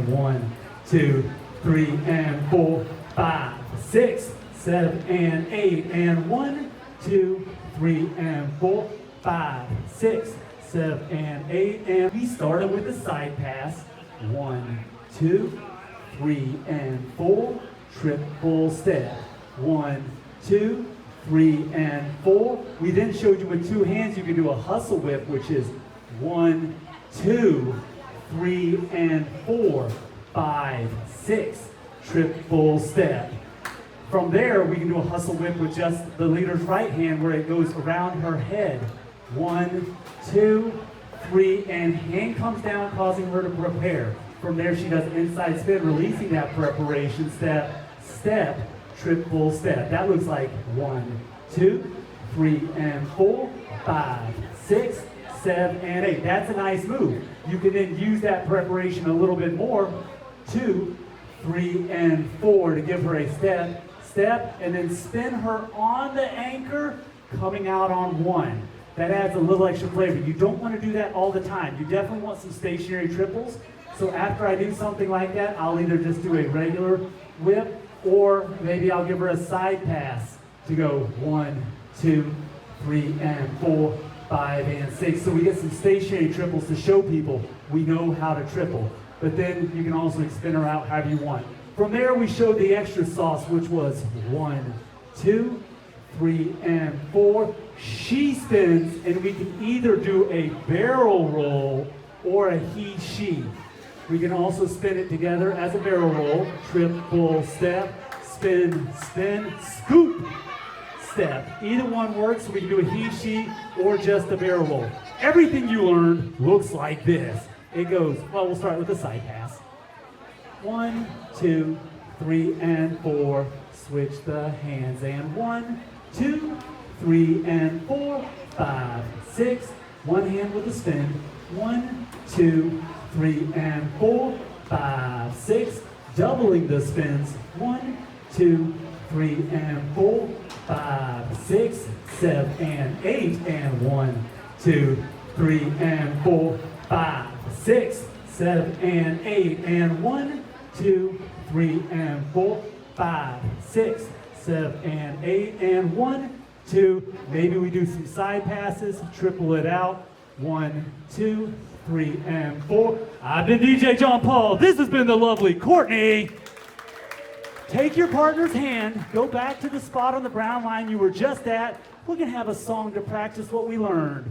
and 1, 2, 3, and 4, 5, 6, 7, and 8, and 1, 2, 3, and 4, 5, 6, 7, and 8, and we started with the side pass. 1, 2, 3, and 4, triple step. 1, 2, 3, and 4. We then showed you with two hands you can do a hustle whip, which is 1, 2, 3, and 4, 5, 6, triple step. From there, we can do a hustle whip with just the leader's right hand where it goes around her head. 1, 2, 3, and hand comes down, causing her to prepare. From there, she does inside spin, releasing that preparation step, step, triple step. That looks like 1, 2, 3, and 4, 5, 6, 7, and 8. That's a nice move. You can then use that preparation a little bit more. 2, 3, and 4 to give her a step, step, and then spin her on the anchor, coming out on 1. That adds a little extra flavor. You don't want to do that all the time. You definitely want some stationary triples. So after I do something like that, I'll either just do a regular whip, or maybe I'll give her a side pass to go 1, 2, 3, and 4, 5, and 6. So we get some stationary triples to show people we know how to triple. But then you can also spin her out however you want. From there, we showed the extra sauce, which was 1, 2, 3, and 4. She spins, and we can either do a barrel roll or a he-she. We can also spin it together as a barrel roll, triple step, spin, spin, scoop, step. Either one works. We can do a he-she or just a barrel roll. Everything you learned looks like this. It goes, well, we'll start with the side pass. 1, 2, 3, and 4. Switch the hands. And 1, 2, 3, and 4, 5, 6. One hand with a spin. 1, 2, 3, and 4, 5, 6. Doubling the spins. 1, 2, 3, and 4, 5, 6, 7, and 8. And 1, 2, 3, and 4, 5, 6, 7, and 8. And 1, 2, 3, and 4, 5, 6, 7, and 8. And 1, 2. Maybe we do some side passes, triple it out. 1, 2, 3, and 4. I've been DJ JohnPaul. This has been the lovely Kortnee. Take your partner's hand, go back to the spot on the brown line you were just at. We're going to have a song to practice what we learned.